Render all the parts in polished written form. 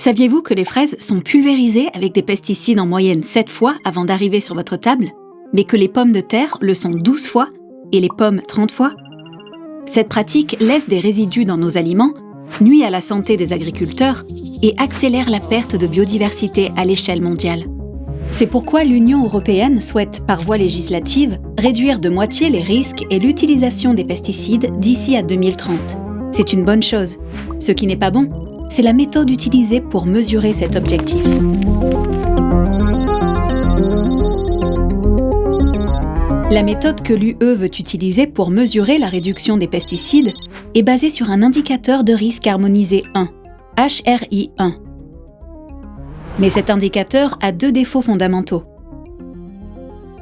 Saviez-vous que les fraises sont pulvérisées avec des pesticides en moyenne 7 fois avant d'arriver sur votre table, mais que les pommes de terre le sont 12 fois et les pommes 30 fois? Cette pratique laisse des résidus dans nos aliments, nuit à la santé des agriculteurs et accélère la perte de biodiversité à l'échelle mondiale. C'est pourquoi l'Union européenne souhaite, par voie législative, réduire de moitié les risques et l'utilisation des pesticides d'ici à 2030. C'est une bonne chose. Ce qui n'est pas bon, c'est la méthode utilisée pour mesurer cet objectif. La méthode que l'UE veut utiliser pour mesurer la réduction des pesticides est basée sur un indicateur de risque harmonisé 1, HRI1. Mais cet indicateur a 2 défauts fondamentaux.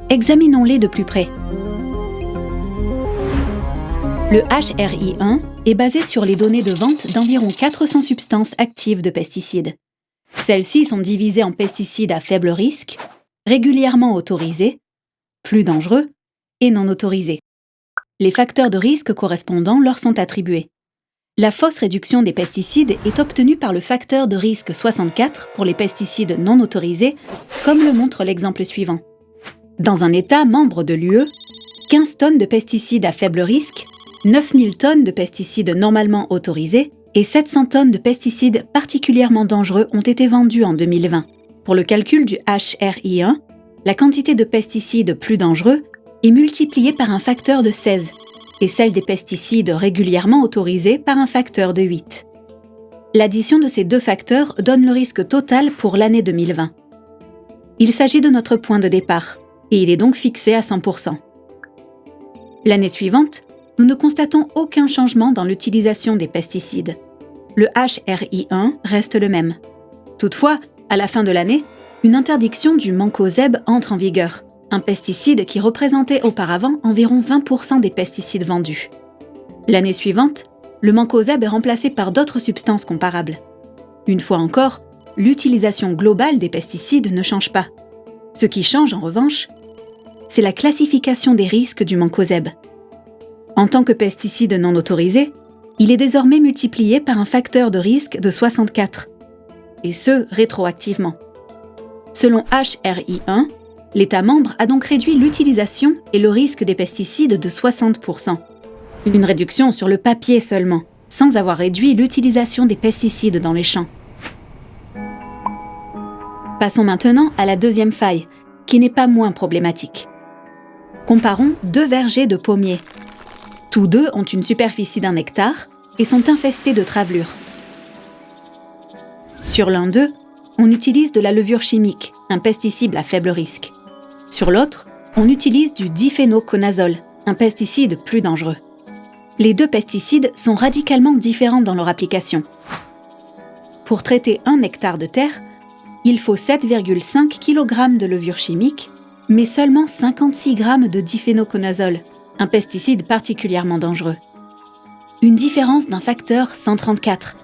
Examinons-les de plus près. Le HRI1 est basé sur les données de vente d'environ 400 substances actives de pesticides. Celles-ci sont divisées en pesticides à faible risque, régulièrement autorisés, plus dangereux et non autorisés. Les facteurs de risque correspondants leur sont attribués. La fausse réduction des pesticides est obtenue par le facteur de risque 64 pour les pesticides non autorisés, comme le montre l'exemple suivant. Dans un État membre de l'UE, 15 tonnes de pesticides à faible risque, 9000 tonnes de pesticides normalement autorisés et 700 tonnes de pesticides particulièrement dangereux ont été vendues en 2020. Pour le calcul du HRI1, la quantité de pesticides plus dangereux est multipliée par un facteur de 16 et celle des pesticides régulièrement autorisés par un facteur de 8. L'addition de ces 2 facteurs donne le risque total pour l'année 2020. Il s'agit de notre point de départ et il est donc fixé à 100%. L'année suivante, nous ne constatons aucun changement dans l'utilisation des pesticides. Le HRI1 reste le même. Toutefois, à la fin de l'année, une interdiction du mancozeb entre en vigueur, un pesticide qui représentait auparavant environ 20% des pesticides vendus. L'année suivante, le mancozeb est remplacé par d'autres substances comparables. Une fois encore, l'utilisation globale des pesticides ne change pas. Ce qui change en revanche, c'est la classification des risques du mancozeb. En tant que pesticide non autorisé, il est désormais multiplié par un facteur de risque de 64, et ce, rétroactivement. Selon HRI1, l'État membre a donc réduit l'utilisation et le risque des pesticides de 60%. Une réduction sur le papier seulement, sans avoir réduit l'utilisation des pesticides dans les champs. Passons maintenant à la deuxième faille, qui n'est pas moins problématique. Comparons 2 vergers de pommiers. Tous 2 ont une superficie d'1 hectare et sont infestés de travelures. Sur l'un d'eux, on utilise de la levure chimique, un pesticide à faible risque. Sur l'autre, on utilise du diphénoconazole, un pesticide plus dangereux. Les 2 pesticides sont radicalement différents dans leur application. Pour traiter 1 hectare de terre, il faut 7,5 kg de levure chimique, mais seulement 56 g de diphénoconazole, un pesticide particulièrement dangereux. Une différence d'un facteur 134.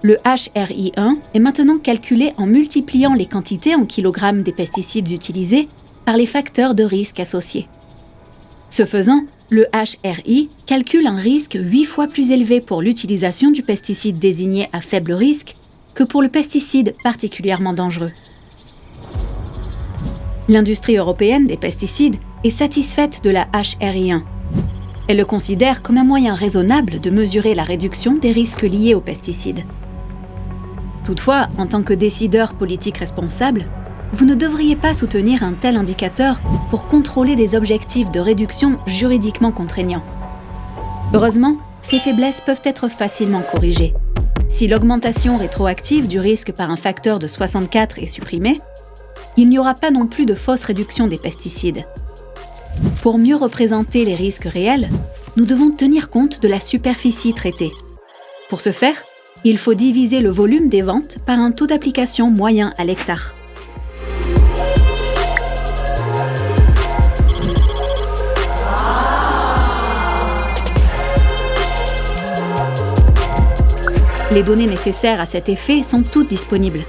Le HRI1 est maintenant calculé en multipliant les quantités en kilogrammes des pesticides utilisés par les facteurs de risque associés. Ce faisant, le HRI calcule un risque 8 fois plus élevé pour l'utilisation du pesticide désigné à faible risque que pour le pesticide particulièrement dangereux. L'industrie européenne des pesticides est satisfaite de la HRI1. Elle le considère comme un moyen raisonnable de mesurer la réduction des risques liés aux pesticides. Toutefois, en tant que décideur politique responsable, vous ne devriez pas soutenir un tel indicateur pour contrôler des objectifs de réduction juridiquement contraignants. Heureusement, ces faiblesses peuvent être facilement corrigées. Si l'augmentation rétroactive du risque par un facteur de 64 est supprimée, il n'y aura pas non plus de fausse réduction des pesticides. Pour mieux représenter les risques réels, nous devons tenir compte de la superficie traitée. Pour ce faire, il faut diviser le volume des ventes par un taux d'application moyen à l'hectare. Les données nécessaires à cet effet sont toutes disponibles.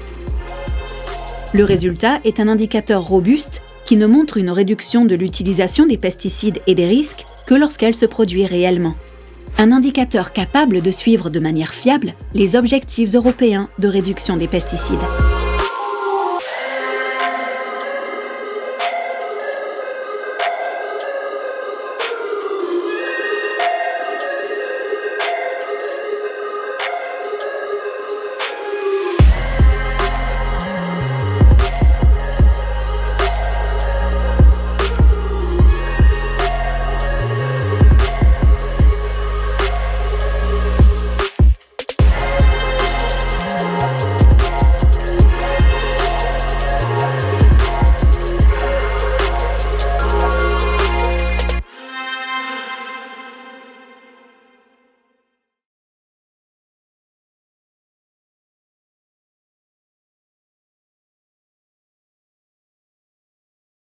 Le résultat est un indicateur robuste qui ne montre une réduction de l'utilisation des pesticides et des risques que lorsqu'elle se produit réellement. un indicateur capable de suivre de manière fiable les objectifs européens de réduction des pesticides.